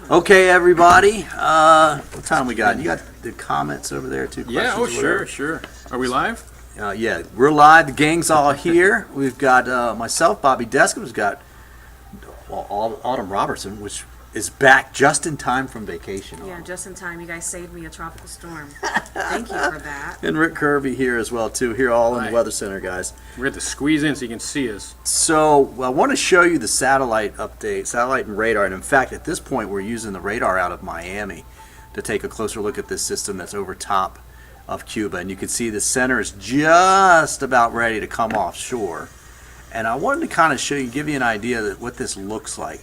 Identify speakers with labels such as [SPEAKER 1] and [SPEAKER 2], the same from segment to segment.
[SPEAKER 1] Okay, everybody. What time we got? You got the comments over there too?
[SPEAKER 2] Yeah, oh sure. Are we live?
[SPEAKER 1] Yeah, we're live. The gang's all here. We've got myself, Bobby Deskin. We've got Autumn Robertson, which is back just in time from vacation.
[SPEAKER 3] Yeah, just in time. You guys saved me a tropical storm. Thank you for that.
[SPEAKER 1] And Rick Kirby here as well too. Here all in the Weather Center, guys.
[SPEAKER 2] We're going to squeeze in so you can see us.
[SPEAKER 1] So I want to show you the satellite update, satellite and radar. And in fact, at this point, we're using the radar out of Miami to take a closer look at this system that's over top of Cuba. And you can see the center is just about ready to come offshore. And I wanted to kind of show you, give you an idea of what this looks like.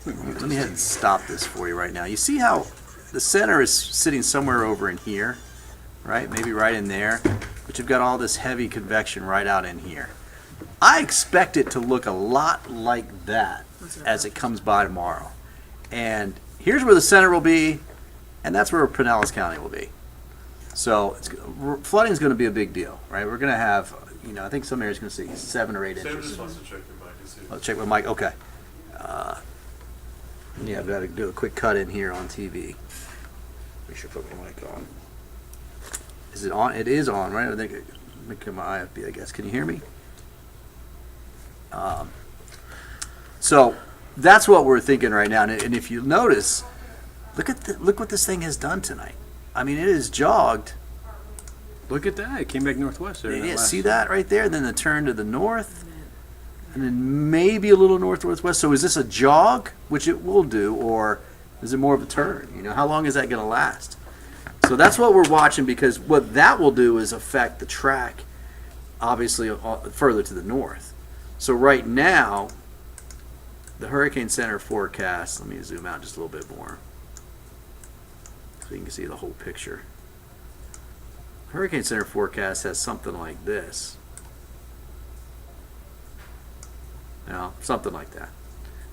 [SPEAKER 1] Let me ahead and stop this for you right now. You see how the center is sitting somewhere over in here, right? Maybe right in there. But you've got all this heavy convection right out in here. I expect it to look a lot like that as it comes by tomorrow. And here's where the center will be, and that's where Pinellas County will be. So flooding is going to be a big deal, right? We're going to have, I think some areas are going to see 7 or 8 inches.
[SPEAKER 4] Sam just wants to check your mic and see.
[SPEAKER 1] Let's check with Mike. Okay. Yeah, I've got to do a quick cut in here on TV. Make sure I put my mic on. Is it on? It is on, right? I think let me get my IFB, I guess. Can you hear me? So that's what we're thinking right now. And if you notice, look what this thing has done tonight. I mean, it has jogged.
[SPEAKER 2] Look at that. It came back northwest there.
[SPEAKER 1] Yeah, see that right there? Then the turn to the north. And then maybe a little north-northwest. So is this a jog, which it will do, or is it more of a turn? How long is that going to last? So that's what we're watching, because what that will do is affect the track, obviously, further to the north. So right now, the Hurricane Center forecast, let me zoom out just a little bit more so you can see the whole picture. Hurricane Center forecast has something like this. Something like that.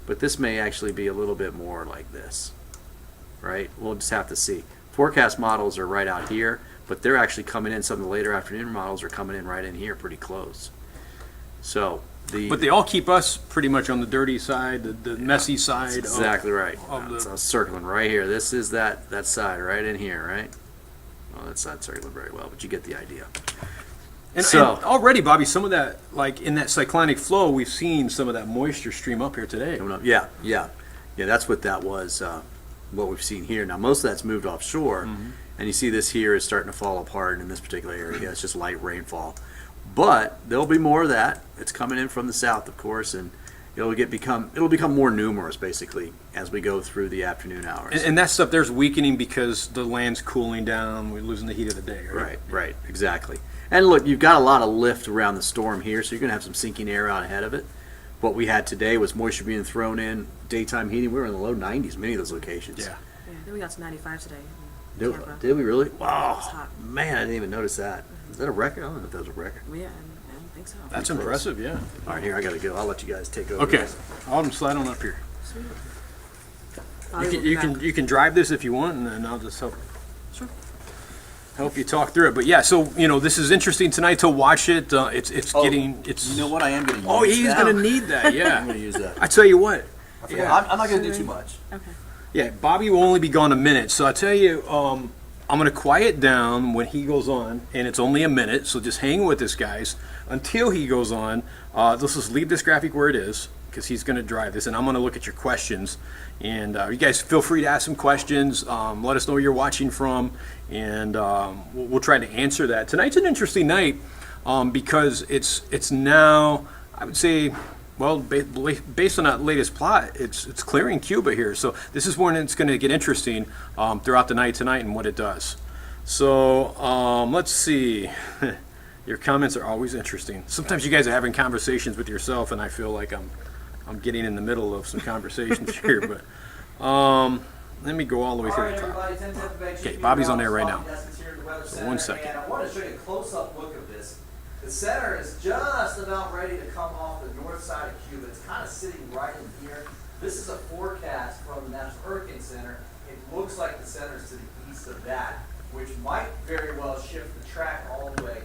[SPEAKER 1] But this may actually be a little bit more like this, right? We'll just have to see. Forecast models are right out here, but they're actually coming in. Some of the later afternoon models are coming in right in here pretty close. So
[SPEAKER 2] But they all keep us pretty much on the dirty side, the messy side.
[SPEAKER 1] That's exactly right. So I was circling right here. This is that side right in here, right? Well, that's not circling very well, but you get the idea.
[SPEAKER 2] And already, Bobby, some of that, like in that cyclonic flow, we've seen some of that moisture stream up here today.
[SPEAKER 1] Coming up. Yeah. That's what that was. What we've seen here. Now, most of that's moved offshore, and you see this here is starting to fall apart in this particular area. It's just light rainfall, but there'll be more of that. It's coming in from the south, of course, and it'll become more numerous basically as we go through the afternoon hours.
[SPEAKER 2] And that stuff there's weakening because the land's cooling down. We're losing the heat of the day.
[SPEAKER 1] Right. Exactly. And look, you've got a lot of lift around the storm here, so you're going to have some sinking air out ahead of it. What we had today was moisture being thrown in, daytime heating. We were in the low 90s, many of those locations.
[SPEAKER 2] Yeah.
[SPEAKER 3] Then we got to 95 today.
[SPEAKER 1] Did we really? Wow. Man, I didn't even notice that. Is that a record? I don't know if that was a record.
[SPEAKER 3] Yeah, I don't think so.
[SPEAKER 2] That's impressive, yeah.
[SPEAKER 1] All right, here, I got to go. I'll let you guys take over.
[SPEAKER 2] Okay. I'll slide on up here.
[SPEAKER 3] Sweet.
[SPEAKER 2] You can drive this if you want, and then I'll just help.
[SPEAKER 3] Sure.
[SPEAKER 2] Help you talk through it. But yeah, so this is interesting tonight to watch it. It's getting.
[SPEAKER 1] You know what? I am going to use.
[SPEAKER 2] Oh, he's going to need that. Yeah.
[SPEAKER 1] I'm going to use that.
[SPEAKER 2] I tell you what.
[SPEAKER 1] Yeah. I'm not going to do too much.
[SPEAKER 3] Okay.
[SPEAKER 2] Yeah, Bobby will only be gone a minute, so I tell you, I'm going to quiet down when he goes on, and it's only a minute, so just hang with us, guys, until he goes on. Let's just leave this graphic where it is, because he's going to drive this, and I'm going to look at your questions. And you guys feel free to ask some questions. Let us know where you're watching from, and we'll try to answer that. Tonight's an interesting night because it's now, I would say, well, based on that latest plot, it's clearing Cuba here. So this is when it's going to get interesting throughout the night tonight and what it does. So let's see. Your comments are always interesting. Sometimes you guys are having conversations with yourself, and I feel like I'm getting in the middle of some conversations here. But let me go all the way through the top. Okay, Bobby's on there right now. So 1 second.
[SPEAKER 1] I want to show you a close-up look of this. The center is just about ready to come off the north side of Cuba. It's kind of sitting right in here. This is a forecast from the National Hurricane Center. It looks like the center is to the east of that, which might very well shift the track all the way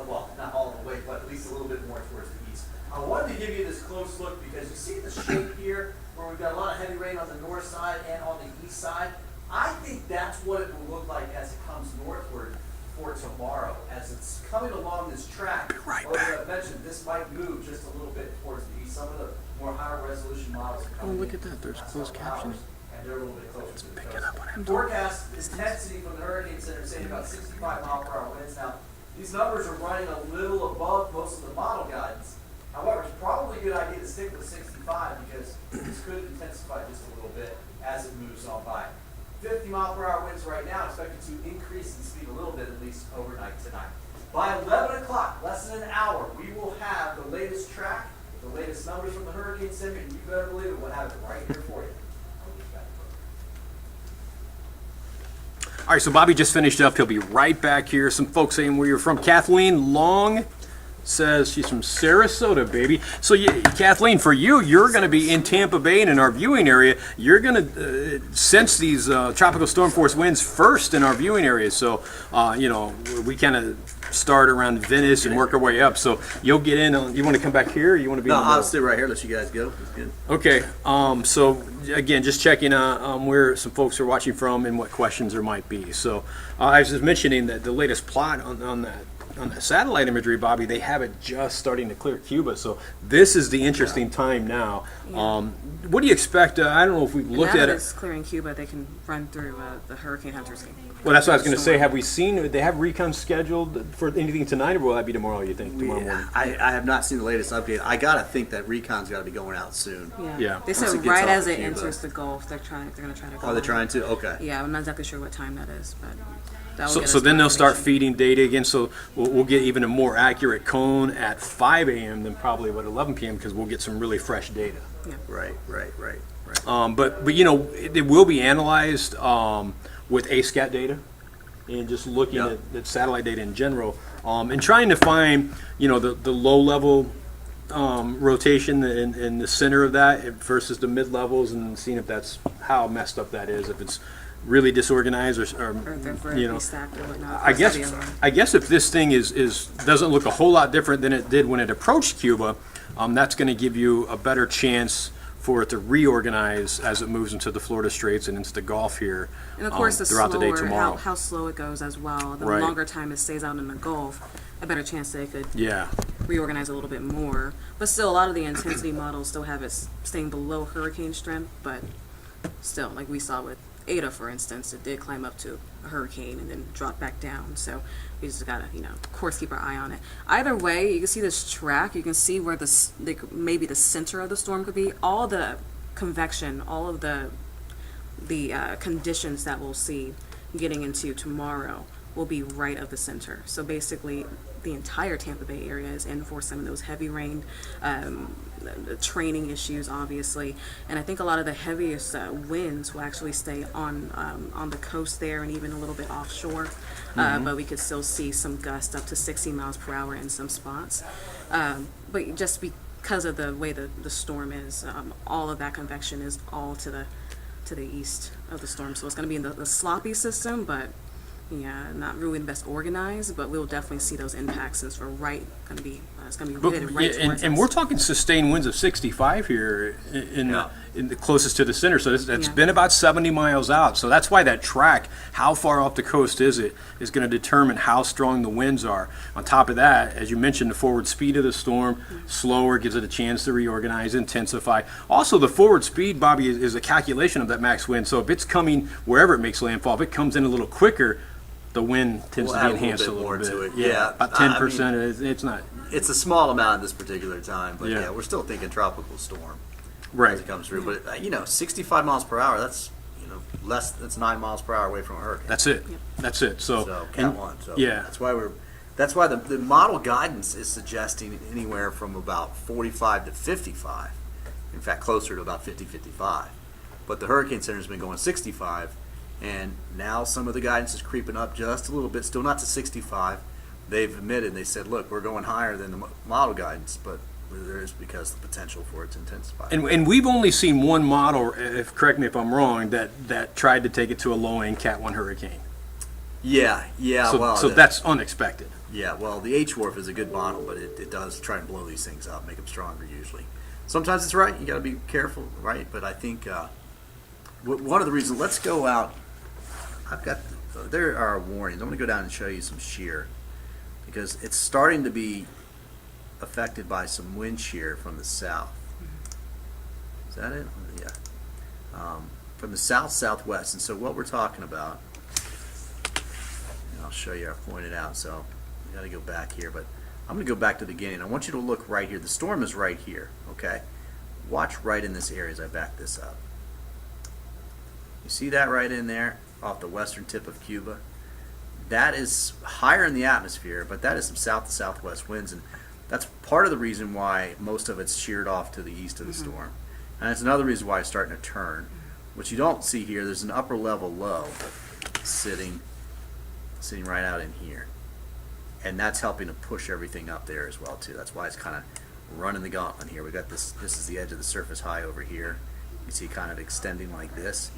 [SPEAKER 1] well, not all the way, but at least a little bit more towards the east. I wanted to give you this close look because you see the shape here where we've got a lot of heavy rain on the north side and on the east side. I think that's what it will look like as it comes northward for tomorrow. As it's coming along this track,
[SPEAKER 2] Right
[SPEAKER 1] as
[SPEAKER 2] back.
[SPEAKER 1] I mentioned, this might move just a little bit towards the east. Some of the more higher resolution models are coming
[SPEAKER 2] look
[SPEAKER 1] in
[SPEAKER 2] at that. There's
[SPEAKER 1] the past
[SPEAKER 2] closed
[SPEAKER 1] couple hours,
[SPEAKER 2] captions.
[SPEAKER 1] and they're a little bit closer to the
[SPEAKER 2] picking
[SPEAKER 1] coast.
[SPEAKER 2] up on it.
[SPEAKER 1] Forecast intensity from the Hurricane Center saying about 65 mile per hour winds. Now, these numbers are running a little above most of the model guidance. However, it's probably a good idea to stick with 65 because this could intensify just a little bit as it moves on by. 50 mile per hour winds right now, expected to increase in speed a little bit, at least overnight tonight. By 11 o'clock, less than an hour, we will have the latest track, the latest numbers from the Hurricane Center, and you better believe it, we'll have it right here for you. I'll get back to it.
[SPEAKER 2] All right, so Bobby just finished up. He'll be right back here. Some folks saying where you're from. Kathleen Long says she's from Sarasota, baby. So, Kathleen, for you, you're going to be in Tampa Bay and in our viewing area. You're going to sense these tropical storm force winds first in our viewing area. So, we kind of start around Venice and work our way up. So, you'll get in. You want to come back here or you want to be
[SPEAKER 1] No,
[SPEAKER 2] in the
[SPEAKER 1] I'll
[SPEAKER 2] middle?
[SPEAKER 1] stay right here. Let you guys go. It's good.
[SPEAKER 2] Okay, so again, just checking where some folks are watching from and what questions there might be. So I was just mentioning that the latest plot on that satellite imagery, Bobby, they have it just starting to clear Cuba. So this is the interesting time now.
[SPEAKER 3] Yeah.
[SPEAKER 2] What do you expect? I don't know if we've looked
[SPEAKER 3] now
[SPEAKER 2] at
[SPEAKER 3] that
[SPEAKER 2] it.
[SPEAKER 3] it's clearing Cuba, they can run through the hurricane hunters.
[SPEAKER 2] Well, that's what I was going to say. Have we seen? They have recon scheduled for anything tonight, or will that be tomorrow? You think tomorrow morning?
[SPEAKER 1] I have not seen the latest update. I gotta think that recon's got to be going out soon.
[SPEAKER 2] Yeah.
[SPEAKER 3] They
[SPEAKER 1] Once
[SPEAKER 3] said
[SPEAKER 1] it gets
[SPEAKER 3] right
[SPEAKER 1] off
[SPEAKER 3] as
[SPEAKER 1] of
[SPEAKER 3] it
[SPEAKER 1] Cuba.
[SPEAKER 3] enters the Gulf, they're going to try to go.
[SPEAKER 1] Are they
[SPEAKER 3] on.
[SPEAKER 1] trying to? Okay.
[SPEAKER 3] Yeah, I'm not exactly sure what time that is, but that will
[SPEAKER 2] So,
[SPEAKER 3] get
[SPEAKER 2] so
[SPEAKER 3] us
[SPEAKER 2] then
[SPEAKER 3] more
[SPEAKER 2] they'll start
[SPEAKER 3] information.
[SPEAKER 2] feeding data again. So we'll get even a more accurate cone at 5 a.m. than probably at 11 p.m. because we'll get some really fresh data.
[SPEAKER 1] Right.
[SPEAKER 2] But it will be analyzed with ASCAT data and just looking
[SPEAKER 1] Yeah.
[SPEAKER 2] at satellite data in general and trying to find the low level rotation in the center of that versus the mid levels and seeing if that's how messed up that is, if it's really disorganized or
[SPEAKER 3] Or if they're vertically stacked or whatnot.
[SPEAKER 2] I
[SPEAKER 3] That's
[SPEAKER 2] guess
[SPEAKER 3] the other one.
[SPEAKER 2] I guess if this thing is doesn't look a whole lot different than it did when it approached Cuba, that's going to give you a better chance for it to reorganize as it moves into the Florida Straits and into the Gulf here.
[SPEAKER 3] And of course, the
[SPEAKER 2] throughout the day
[SPEAKER 3] slower,
[SPEAKER 2] tomorrow.
[SPEAKER 3] how slow it goes as well. The
[SPEAKER 2] Right.
[SPEAKER 3] longer time it stays out in the Gulf, a better chance they could
[SPEAKER 2] Yeah,
[SPEAKER 3] reorganize a little bit more. But still, a lot of the intensity models still have it staying below hurricane strength. But still, like we saw with Ada, for instance, it did climb up to a hurricane and then drop back down. So we just gotta, of course, keep our eye on it. Either way, you can see this track. You can see where maybe the center of the storm could be. All the convection, all of the conditions that we'll see getting into tomorrow will be right of the center. So basically, the entire Tampa Bay area is in for some of those heavy rain, the training issues, obviously, and I think a lot of the heaviest winds will actually stay on the coast there and even a little bit offshore. But we could still see some gusts up to 60 miles per hour in some spots. But just because of the way the storm is, all of that convection is all to the east of the storm, so it's going to be in the sloppy system, but not really the best organized, but we'll definitely see those impacts since we're it's going to be headed right towards
[SPEAKER 2] and
[SPEAKER 3] us.
[SPEAKER 2] we're talking sustained winds of 65 here in the closest to the center. So that's
[SPEAKER 3] Yeah.
[SPEAKER 2] been about 70 miles out. So that's why that track, how far off the coast is it, is going to determine how strong the winds are. On top of that, as you mentioned, the forward speed of the storm, slower, gives it a chance to reorganize, intensify. Also, the forward speed, Bobby, is a calculation of that max wind. So if it's coming wherever it makes landfall, if it comes in a little quicker, the wind tends
[SPEAKER 1] We'll
[SPEAKER 2] to
[SPEAKER 1] add
[SPEAKER 2] be
[SPEAKER 1] a little
[SPEAKER 2] enhanced
[SPEAKER 1] bit
[SPEAKER 2] a little
[SPEAKER 1] more
[SPEAKER 2] bit.
[SPEAKER 1] to it. Yeah.
[SPEAKER 2] About
[SPEAKER 1] I mean,
[SPEAKER 2] 10%. It's not.
[SPEAKER 1] It's a small amount at this particular time, but
[SPEAKER 2] Yeah.
[SPEAKER 1] yeah, we're still thinking tropical storm
[SPEAKER 2] Right.
[SPEAKER 1] as it comes through. But 65 miles per hour. That's less. That's 9 miles per hour away from a hurricane.
[SPEAKER 2] That's it. That's it. So,
[SPEAKER 1] So
[SPEAKER 2] and-
[SPEAKER 1] Cat 1. So
[SPEAKER 2] yeah.
[SPEAKER 1] That's why the model guidance is suggesting anywhere from about 45 to 55. In fact, closer to about 50, 55. But the Hurricane Center has been going 65, and now some of the guidance is creeping up just a little bit. Still not to 65. They've admitted. They said, "Look, we're going higher than the model guidance, but there is because the potential for it to intensify."
[SPEAKER 2] And we've only seen one model, if correct me if I'm wrong, that tried to take it to a low end Cat 1 hurricane.
[SPEAKER 1] Yeah, yeah.
[SPEAKER 2] So,
[SPEAKER 1] well,
[SPEAKER 2] so that's unexpected.
[SPEAKER 1] yeah. Well, the H-Wharf is a good model, but it does try and blow these things up, make them stronger usually. Sometimes it's right. You got to be careful, right? But I think one of the reasons. Let's go out. I've got. There are warnings. I'm going to go down and show you some shear because it's starting to be affected by some wind shear from the south. Is that it? Yeah. From the south-southwest. And so what we're talking about, and I'll show you, I pointed out, so we got to go back here, but I'm going to go back to the beginning. I want you to look right here. The storm is right here, okay? Watch right in this area as I back this up. You see that right in there off the western tip of Cuba? That is higher in the atmosphere, but that is some south to southwest winds, and that's part of the reason why most of it's sheared off to the east of the storm. And that's another reason why it's starting to turn. What you don't see here, there's an upper level low sitting right out in here. And that's helping to push everything up there as well too. That's why it's kind of running the gauntlet here. We got this is the edge of the surface high over here. You see kind of extending like this.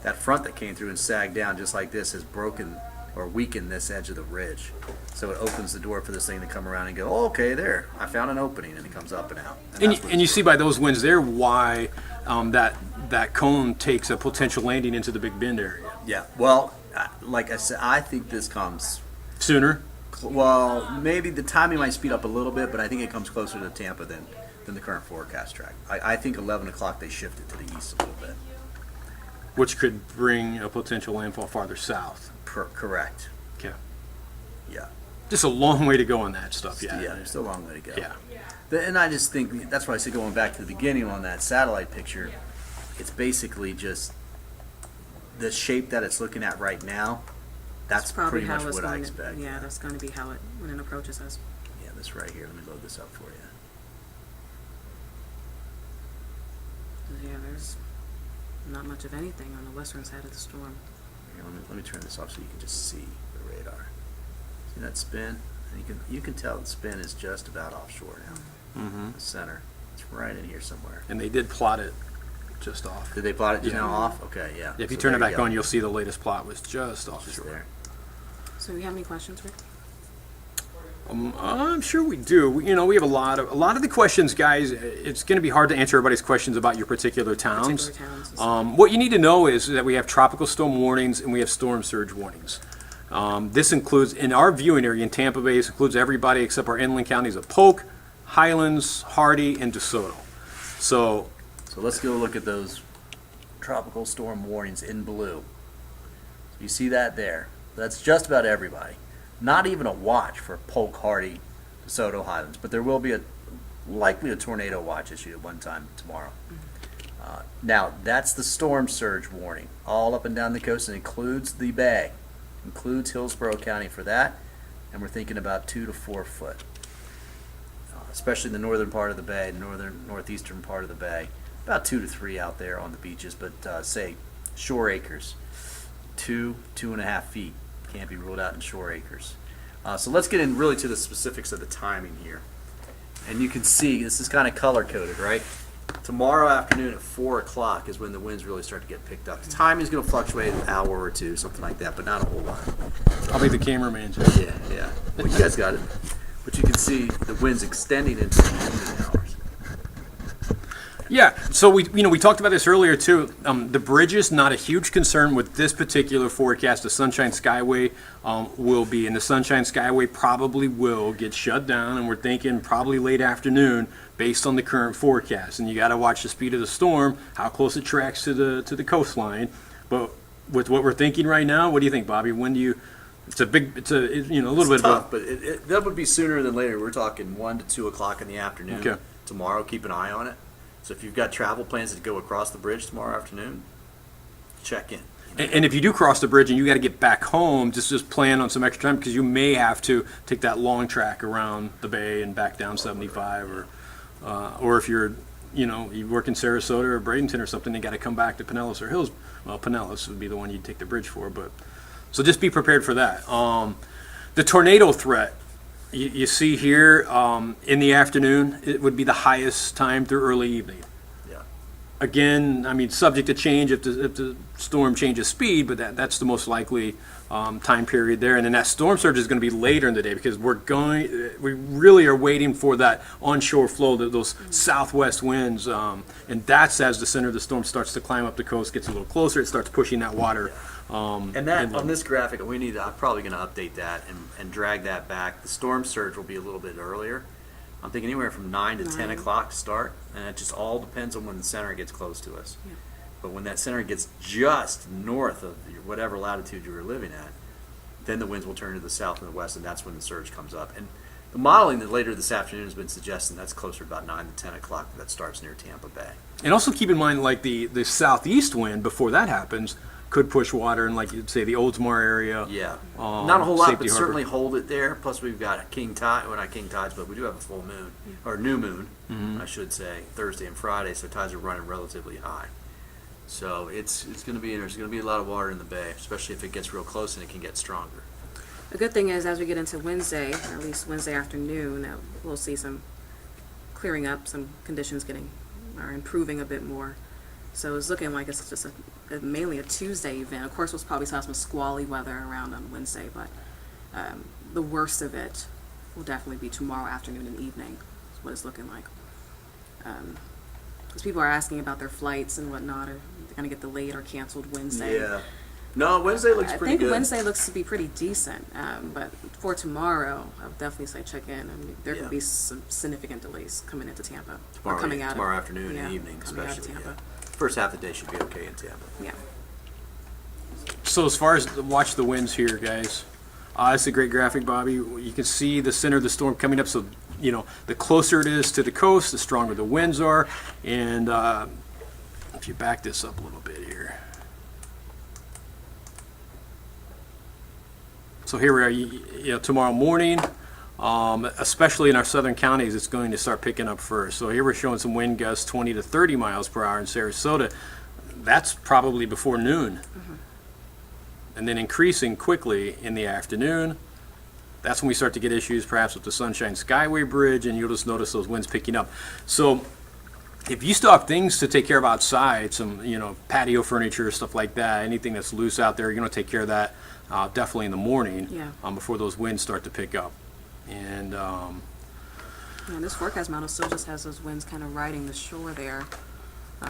[SPEAKER 1] That front that came through and sagged down just like this has broken or weakened this edge of the ridge. So it opens the door for this thing to come around and go, oh, okay, there, I found an opening, and it comes up and out.
[SPEAKER 2] And you see by those winds there why that cone takes a potential landing into the Big Bend area.
[SPEAKER 1] Yeah, well, like I said, I think this comes
[SPEAKER 2] Sooner?
[SPEAKER 1] well, maybe the timing might speed up a little bit, but I think it comes closer to Tampa than the current forecast track. I think 11 o'clock they shifted to the east a little bit.
[SPEAKER 2] Which could bring a potential landfall farther south.
[SPEAKER 1] Correct.
[SPEAKER 2] Okay.
[SPEAKER 1] Yeah.
[SPEAKER 2] Just a long way to go on that stuff, yeah.
[SPEAKER 1] Yeah, there's still a long way to go.
[SPEAKER 2] Yeah.
[SPEAKER 1] And I just think that's why I said going back to the beginning on that satellite picture, it's basically just the shape that it's looking at right now. That's
[SPEAKER 3] probably
[SPEAKER 1] pretty
[SPEAKER 3] how
[SPEAKER 1] much
[SPEAKER 3] it's
[SPEAKER 1] what I
[SPEAKER 3] going
[SPEAKER 1] expect.
[SPEAKER 3] to, yeah, that's going to be how it, when it approaches us.
[SPEAKER 1] Yeah, this right here. Let me load this up for you.
[SPEAKER 3] Yeah, there's not much of anything on the western side of the storm.
[SPEAKER 1] Here, let me turn this off so you can just see the radar. See that spin? And you can tell the spin is just about offshore now.
[SPEAKER 2] Mm-hmm.
[SPEAKER 1] The center. It's right in here somewhere.
[SPEAKER 2] And they did plot it just off.
[SPEAKER 1] Did they plot it just
[SPEAKER 2] Yeah.
[SPEAKER 1] now off? Okay, yeah.
[SPEAKER 2] If you
[SPEAKER 1] So
[SPEAKER 2] turn it
[SPEAKER 1] there
[SPEAKER 2] back
[SPEAKER 1] go.
[SPEAKER 2] on, you'll see the latest plot was just
[SPEAKER 1] Just
[SPEAKER 2] offshore.
[SPEAKER 1] there.
[SPEAKER 3] So you have any questions, Rick?
[SPEAKER 2] I'm sure we do. We have a lot of the questions, guys. It's going to be hard to answer everybody's questions about your particular towns. What you need to know is that we have tropical storm warnings and we have storm surge warnings. This includes, in our viewing area in Tampa Bay, this includes everybody except our inland counties of Polk, Highlands, Hardy, and DeSoto. So
[SPEAKER 1] let's go look at those tropical storm warnings in blue. You see that there? That's just about everybody. Not even a watch for Polk, Hardy, DeSoto, Highlands, but there will be likely a tornado watch issued at one time tomorrow. Now, that's the storm surge warning, all up and down the coast, and includes the bay, includes Hillsborough County for that, and we're thinking about 2 to 4 foot, especially in the northern part of the bay, northeastern part of the bay, about 2 to 3 out there on the beaches, but say shore acres, 2.5 feet. Can't be ruled out in shore acres. So let's get in really to the specifics of the timing here. And you can see this is kind of color coded, right? Tomorrow afternoon at 4 o'clock is when the winds really start to get picked up. The timing is going to fluctuate an hour or two, something like that, but not a whole lot.
[SPEAKER 2] I'll be the cameraman, Jeff.
[SPEAKER 1] Yeah. Well, you guys got it. But you can see the winds extending into the evening hours.
[SPEAKER 2] Yeah, so we talked about this earlier too. The bridge is not a huge concern with this particular forecast. The Sunshine Skyway will be, and the Sunshine Skyway probably will get shut down, and we're thinking probably late afternoon based on the current forecast. And you got to watch the speed of the storm, how close it tracks to the coastline. But with what we're thinking right now, what do you think, Bobby? When do you? It's a little bit
[SPEAKER 1] Tough, but that would be sooner than later. We're talking 1 to 2 o'clock in the afternoon.
[SPEAKER 2] Okay.
[SPEAKER 1] Tomorrow, keep an eye on it. So if you've got travel plans to go across the bridge tomorrow afternoon, check in.
[SPEAKER 2] And if you do cross the bridge and you got to get back home, just plan on some extra time because you may have to take that long track around the bay and back down 75, or if you're, you work in Sarasota or Bradenton or something, you got to come back to Pinellas or Hills. Well, Pinellas would be the one you'd take the bridge for, but so just be prepared for that. The tornado threat. You see here in the afternoon, it would be the highest time through early evening.
[SPEAKER 1] Yeah.
[SPEAKER 2] Again, subject to change if the storm changes speed, but that's the most likely time period there, and then that storm surge is going to be later in the day because we really are waiting for that onshore flow, those southwest winds, and that's as the center of the storm starts to climb up the coast, gets a little closer, it starts pushing that water.
[SPEAKER 1] And that on this graphic, I'm probably going to update that and drag that back. The storm surge will be a little bit earlier. I'm thinking anywhere from 9 to 10 o'clock start, and it just all depends on when the center gets close to us.
[SPEAKER 3] Yeah.
[SPEAKER 1] But when that center gets just north of whatever latitude you were living at, then the winds will turn to the south and the west, and that's when the surge comes up. And the modeling that later this afternoon has been suggesting that's closer to about 9 to 10 o'clock that starts near Tampa Bay.
[SPEAKER 2] And also keep in mind, like the southeast wind before that happens could push water in, like you'd say, the Oldsmar area.
[SPEAKER 1] Yeah, not a whole lot,
[SPEAKER 2] Safety
[SPEAKER 1] but
[SPEAKER 2] Harbor.
[SPEAKER 1] certainly hold it there. Plus, we've got a king tide. Well, not king tides, but we do have a full moon or new moon, I should say, Thursday and Friday. So tides are running relatively high. So it's going to be there's going to be a lot of water in the bay, especially if it gets real close and it can get stronger.
[SPEAKER 3] The good thing is, as we get into Wednesday, or at least Wednesday afternoon, we'll see some clearing up, some conditions are improving a bit more. So it's looking like it's just mainly a Tuesday event. Of course, we'll probably have some squally weather around on Wednesday, but the worst of it will definitely be tomorrow afternoon and evening. Is what it's looking like. Because people are asking about their flights and whatnot. Are they going to get delayed or canceled Wednesday?
[SPEAKER 1] Yeah. No, Wednesday looks
[SPEAKER 3] I
[SPEAKER 1] pretty
[SPEAKER 3] think
[SPEAKER 1] good.
[SPEAKER 3] Wednesday looks to be pretty decent, but for tomorrow, I would definitely say check in. I mean, there
[SPEAKER 1] Yeah.
[SPEAKER 3] could be some significant delays coming into Tampa.
[SPEAKER 1] Tomorrow,
[SPEAKER 3] or coming out
[SPEAKER 1] tomorrow
[SPEAKER 3] of,
[SPEAKER 1] afternoon
[SPEAKER 3] yeah,
[SPEAKER 1] and evening,
[SPEAKER 3] coming out of
[SPEAKER 1] especially.
[SPEAKER 3] Tampa.
[SPEAKER 1] Yeah. First half of the day should be okay in Tampa.
[SPEAKER 3] Yeah.
[SPEAKER 2] So as far as watch the winds here, guys, it's a great graphic, Bobby. You can see the center of the storm coming up. So the closer it is to the coast, the stronger the winds are. And if you back this up a little bit here. So here we are, tomorrow morning, especially in our southern counties, it's going to start picking up first. So here we're showing some wind gusts 20 to 30 miles per hour in Sarasota. That's probably before noon. And then increasing quickly in the afternoon. That's when we start to get issues perhaps with the Sunshine Skyway Bridge, and you'll just notice those winds picking up. So if you still have things to take care of outside, some patio furniture, stuff like that, anything that's loose out there, you're going to take care of that definitely in the morning.
[SPEAKER 3] Yeah.
[SPEAKER 2] Before those winds start to pick up. And
[SPEAKER 3] Yeah, this forecast model still just has those winds kind of riding the shore there,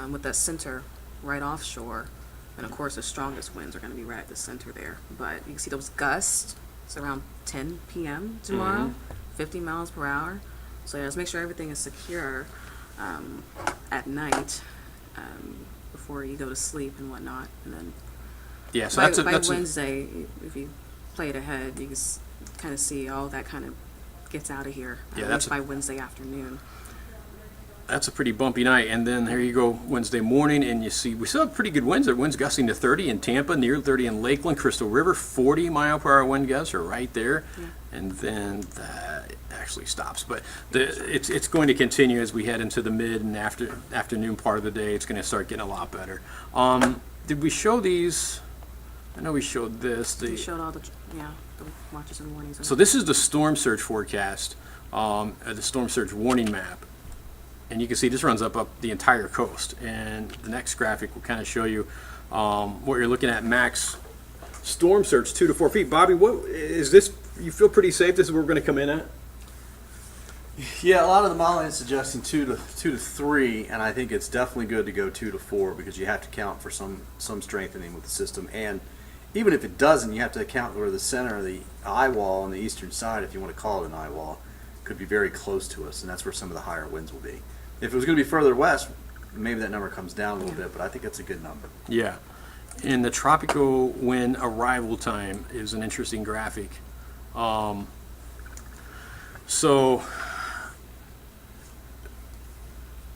[SPEAKER 3] with that center right offshore. And of course, the strongest winds are going to be right at the center there. But you can see those gusts. It's around 10 p.m. tomorrow, 50 miles per hour. So yeah, let's make sure everything is secure at night before you go to sleep and whatnot. And then
[SPEAKER 2] yeah, so
[SPEAKER 3] by
[SPEAKER 2] that's
[SPEAKER 3] Wednesday, if you play it ahead, you can kind of see all that kind of gets out of here.
[SPEAKER 2] Yeah,
[SPEAKER 3] at
[SPEAKER 2] that's
[SPEAKER 3] least by Wednesday afternoon.
[SPEAKER 2] that's a pretty bumpy night. And then here you go Wednesday morning, and you see we still have pretty good winds. There winds gusting to 30 in Tampa, near 30 in Lakeland, Crystal River, 40 mile per hour wind gusts are right there.
[SPEAKER 3] Yeah.
[SPEAKER 2] And then that actually stops. But it's going to continue as we head into the mid and afternoon part of the day. It's going to start getting a lot better. Did we show these? I know we showed this.
[SPEAKER 3] We showed all the watches and warnings.
[SPEAKER 2] So this is the storm surge forecast, the storm surge warning map. And you can see this runs up the entire coast. And the next graphic will kind of show you what you're looking at, max storm surge 2 to 4 feet. Bobby, what is this? You feel pretty safe? This is where we're going to come in at?
[SPEAKER 1] Yeah, a lot of the modeling is suggesting 2 to 3, and I think it's definitely good to go 2 to 4 because you have to count for some strengthening with the system. And even if it doesn't, you have to account for the center of the eye wall on the eastern side, if you want to call it an eye wall, could be very close to us, and that's where some of the higher winds will be. If it was going to be further west, maybe that number comes down a little bit, but I think that's a good number.
[SPEAKER 2] Yeah. And the tropical wind arrival time is an interesting graphic. So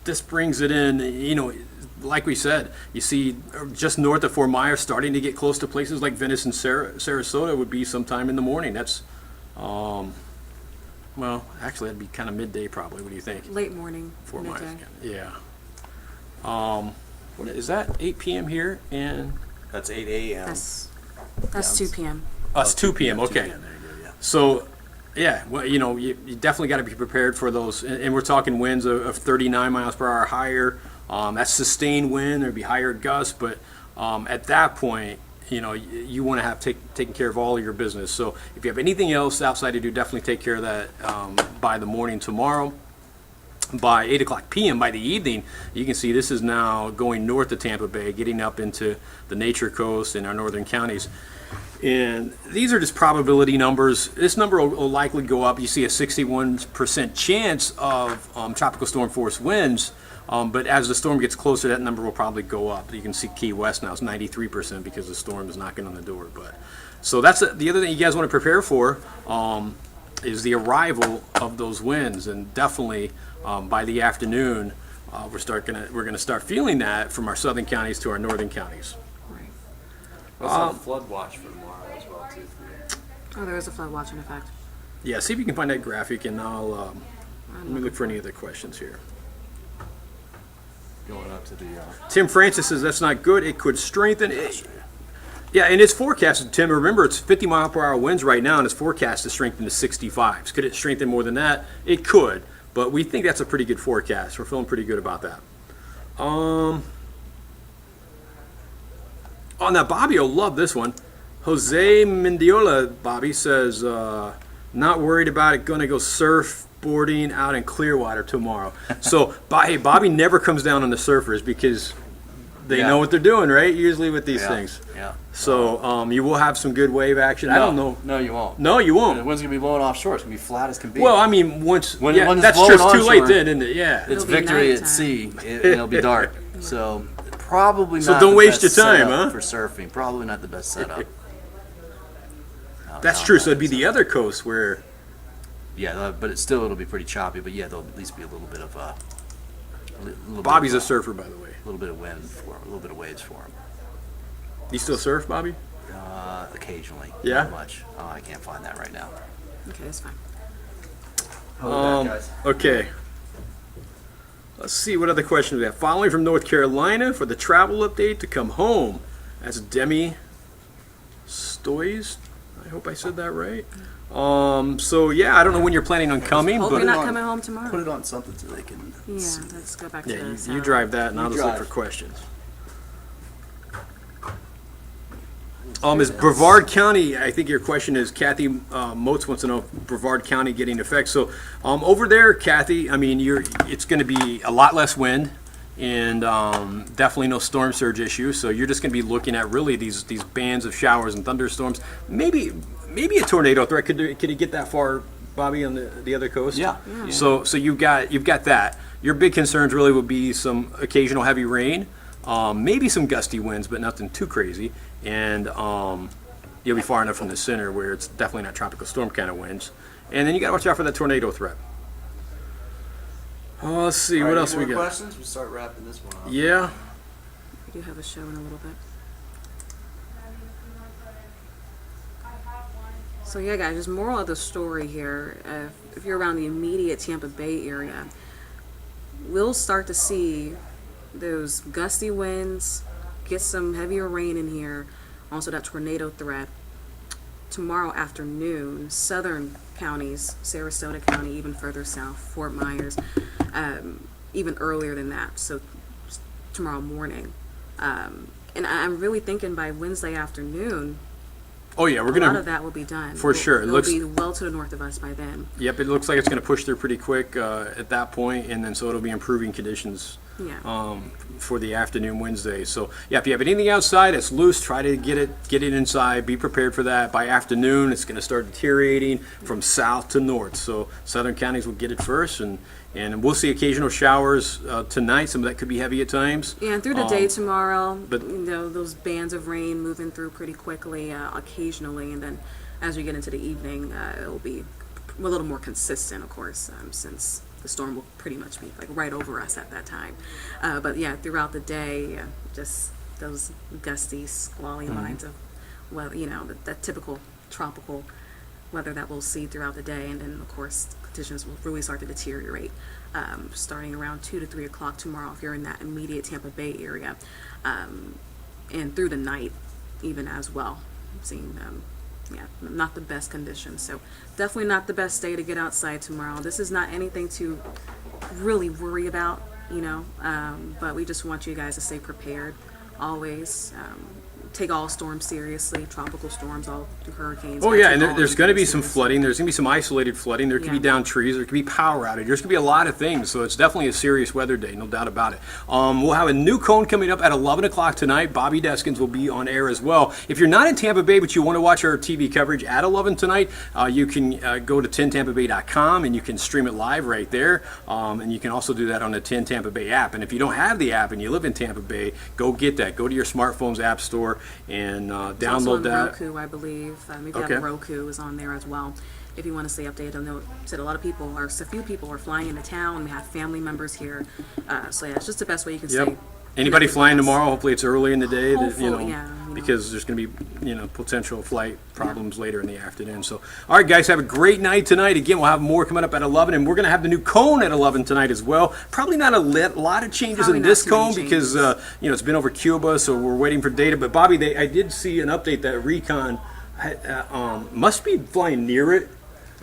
[SPEAKER 2] this brings it in, like we said, you see just north of Fort Myers starting to get close to places like Venice and Sarasota would be sometime in the morning. That's, well, actually that'd be kind of midday probably. What do you think?
[SPEAKER 3] Late morning,
[SPEAKER 2] Fort
[SPEAKER 3] midday.
[SPEAKER 2] Myers, yeah. What is that? 8 p.m. here, and
[SPEAKER 1] That's 8 a.m.
[SPEAKER 3] That's 2 p.m.
[SPEAKER 2] it's 2 p.m.
[SPEAKER 1] 2
[SPEAKER 2] Okay.
[SPEAKER 1] p.m., there you go, yeah.
[SPEAKER 2] So, yeah, well, you definitely got to be prepared for those. And we're talking winds of 39 miles per hour higher. That's sustained wind. There'd be higher gusts, but at that point, you want to have taken care of all of your business. So if you have anything else outside to do, definitely take care of that by the morning tomorrow. By 8 o'clock p.m. by the evening, you can see this is now going north of Tampa Bay, getting up into the Nature Coast and our northern counties. And these are just probability numbers. This number will likely go up. You see a 61% chance of tropical storm force winds, but as the storm gets closer, that number will probably go up. You can see Key West now is 93% because the storm is knocking on the door. But so that's the other thing you guys want to prepare for is the arrival of those winds, and definitely by the afternoon, we're gonna start feeling that from our southern counties to our northern counties.
[SPEAKER 3] Right.
[SPEAKER 4] We also have a flood watch for tomorrow as well too.
[SPEAKER 3] Oh, there is a flood watch in effect.
[SPEAKER 2] Yeah, see if you can find that graphic, and I'll let me look for any other questions here.
[SPEAKER 1] Going up to the.
[SPEAKER 2] Tim Francis says that's not good. It could strengthen. Yeah, and it's forecasted, Tim. Remember, it's 50 mile per hour winds right now, and it's forecast to strengthen to 65s. Could it strengthen more than that? It could, but we think that's a pretty good forecast. We're feeling pretty good about that. Oh, now Bobby will love this one. Jose Mendiola, Bobby, says, not worried about it, gonna go surfboarding out in Clearwater tomorrow. So, hey, Bobby never comes down on the surfers because they know what they're doing, right? Usually with these things.
[SPEAKER 1] Yeah.
[SPEAKER 2] So, you will have some good wave action. I don't know.
[SPEAKER 1] No, you won't.
[SPEAKER 2] No, you won't.
[SPEAKER 1] The wind's gonna be blowing offshore. It's gonna be flat as can be.
[SPEAKER 2] Well, I mean, once
[SPEAKER 1] When
[SPEAKER 2] yeah,
[SPEAKER 1] it's
[SPEAKER 2] that's
[SPEAKER 1] blowing
[SPEAKER 2] just too
[SPEAKER 1] onshore,
[SPEAKER 2] late then, isn't it? Yeah.
[SPEAKER 1] it's
[SPEAKER 3] It'll be
[SPEAKER 1] victory at
[SPEAKER 3] nighttime.
[SPEAKER 1] sea. It'll be dark. So probably not.
[SPEAKER 2] So don't
[SPEAKER 1] the
[SPEAKER 2] waste
[SPEAKER 1] best
[SPEAKER 2] your time,
[SPEAKER 1] setup
[SPEAKER 2] huh?
[SPEAKER 1] For surfing, probably not the best setup.
[SPEAKER 2] That's true. So it'd be the other coast where.
[SPEAKER 1] Yeah, but it'll be pretty choppy. But yeah, there'll at least be a little bit of
[SPEAKER 2] Bobby's a surfer, by the way.
[SPEAKER 1] a little bit of wind for him, a little bit of waves for him.
[SPEAKER 2] You still surf, Bobby?
[SPEAKER 1] Occasionally.
[SPEAKER 2] Yeah?
[SPEAKER 1] Not much. Oh, I can't find that right now.
[SPEAKER 3] Okay, that's fine.
[SPEAKER 2] Okay. Let's see what other questions we have. Following from North Carolina for the travel update to come home. That's Demi Stoys. I hope I said that right. So yeah, I don't know when you're planning on coming,
[SPEAKER 3] Hope
[SPEAKER 2] but
[SPEAKER 3] you're not coming home tomorrow.
[SPEAKER 1] Put it on something so they can.
[SPEAKER 3] Yeah,
[SPEAKER 1] see.
[SPEAKER 3] let's go back to
[SPEAKER 2] yeah,
[SPEAKER 3] the
[SPEAKER 2] you drive that, and I'll just look
[SPEAKER 1] drive.
[SPEAKER 2] for questions. Is Brevard County, I think your question is, Kathy Motes wants to know if Brevard County getting effect. So over there, Kathy, I mean, it's going to be a lot less wind and definitely no storm surge issue. So you're just going to be looking at really these bands of showers and thunderstorms. Maybe a tornado threat. Could it get that far, Bobby, on the other coast?
[SPEAKER 1] Yeah.
[SPEAKER 2] So you've got that. Your big concerns really would be some occasional heavy rain, maybe some gusty winds, but nothing too crazy. And you'll be far enough from the center where it's definitely not tropical storm kind of winds. And then you got to watch out for that tornado threat. Let's see, what else we got?
[SPEAKER 1] Questions? We start wrapping this one up.
[SPEAKER 2] Yeah.
[SPEAKER 3] We do have a show in a little bit. So yeah, guys, just moral of the story here. If you're around the immediate Tampa Bay area, we'll start to see those gusty winds, get some heavier rain in here, also that tornado threat. Tomorrow afternoon, southern counties, Sarasota County, even further south, Fort Myers, even earlier than that, so tomorrow morning. And I'm really thinking by Wednesday afternoon,
[SPEAKER 2] Oh yeah, we're
[SPEAKER 3] a lot of
[SPEAKER 2] gonna.
[SPEAKER 3] that will be done.
[SPEAKER 2] For sure. It
[SPEAKER 3] It'll
[SPEAKER 2] looks-
[SPEAKER 3] be well to the north of us by then.
[SPEAKER 2] Yep, it looks like it's going to push through pretty quick at that point, and then so it'll be improving conditions
[SPEAKER 3] Yeah.
[SPEAKER 2] for the afternoon Wednesday. So yeah, if you have anything outside that's loose, try to get it inside. Be prepared for that. By afternoon, it's going to start deteriorating from south to north. So southern counties will get it first, and we'll see occasional showers tonight. Some of that could be heavy at times.
[SPEAKER 3] Yeah, and through the day tomorrow,
[SPEAKER 2] but-
[SPEAKER 3] those bands of rain moving through pretty quickly, occasionally, and then as we get into the evening, it'll be a little more consistent, of course, since the storm will pretty much be like right over us at that time. But yeah, throughout the day, just those gusty, squally lines of, well, that typical tropical weather that we'll see throughout the day, and then of course conditions will really start to deteriorate starting around 2 to 3 o'clock tomorrow if you're in that immediate Tampa Bay area, and through the night even as well. Seeing not the best conditions, so definitely not the best day to get outside tomorrow. This is not anything to really worry about, but we just want you guys to stay prepared always. take all storms seriously, tropical storms, all hurricanes.
[SPEAKER 2] Oh
[SPEAKER 3] gotta
[SPEAKER 2] yeah,
[SPEAKER 3] take
[SPEAKER 2] and
[SPEAKER 3] all of
[SPEAKER 2] there's
[SPEAKER 3] them
[SPEAKER 2] going to
[SPEAKER 3] very
[SPEAKER 2] be some
[SPEAKER 3] seriously.
[SPEAKER 2] flooding. There's going to be some isolated flooding. There could be
[SPEAKER 3] Yeah.
[SPEAKER 2] down trees. There could be power outage. There's going to be a lot of things. So it's definitely a serious weather day, no doubt about it. We'll have a new cone coming up at 11 o'clock tonight. Bobby Deskins will be on air as well. If you're not in Tampa Bay but you want to watch our TV coverage at 11 tonight, you can go to 10tampabay.com and you can stream it live right there. And you can also do that on the 10 Tampa Bay app. And if you don't have the app and you live in Tampa Bay, go get that. Go to your smartphone's app store and
[SPEAKER 3] It's also
[SPEAKER 2] download
[SPEAKER 3] on
[SPEAKER 2] that.
[SPEAKER 3] Roku, I believe. If you
[SPEAKER 2] Okay.
[SPEAKER 3] have Roku, is on there as well. If you want to stay updated, I know said a lot of people, or a few people, are flying into town. We have family members here, so yeah, it's just the best way you can stay.
[SPEAKER 2] Yep. Anybody
[SPEAKER 3] connected
[SPEAKER 2] flying
[SPEAKER 3] with us.
[SPEAKER 2] tomorrow? Hopefully it's early in the day.
[SPEAKER 3] Hopefully, yeah,
[SPEAKER 2] Because there's going to be potential flight problems later in the afternoon. So, all right, guys, have a great night tonight. Again, we'll have more coming up at 11, and we're going to have the new cone at 11 tonight as well. Probably not a lot of changes
[SPEAKER 3] Probably
[SPEAKER 2] in
[SPEAKER 3] not
[SPEAKER 2] this
[SPEAKER 3] too many
[SPEAKER 2] cone because it's been over Cuba, so we're waiting for data. But Bobby, I did see an update that Recon must be flying near it,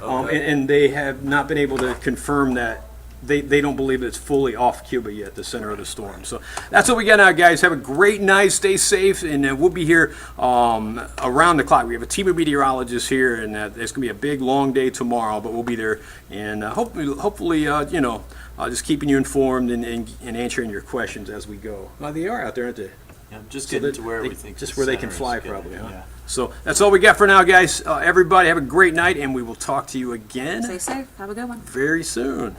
[SPEAKER 2] and they have not been able to confirm that. They don't believe that it's fully off Cuba yet, the center of the storm. So that's what we got now, guys. Have a great night. Stay safe, and we'll be here around the clock. We have a team of meteorologists here, and it's going to be a big, long day tomorrow, but we'll be there, and hopefully just keeping you informed and answering your questions as we go. They are out there, aren't they?
[SPEAKER 4] Yeah, just
[SPEAKER 2] So
[SPEAKER 4] getting
[SPEAKER 2] that
[SPEAKER 4] to where
[SPEAKER 2] they-
[SPEAKER 4] we think
[SPEAKER 2] just
[SPEAKER 4] the
[SPEAKER 2] where they can
[SPEAKER 4] center
[SPEAKER 2] fly
[SPEAKER 4] is getting,
[SPEAKER 2] probably, huh?
[SPEAKER 4] Yeah.
[SPEAKER 2] So that's all we got for now, guys. Everybody have a great night, and we will talk to you again
[SPEAKER 3] Stay safe. Have a good one.
[SPEAKER 2] very soon.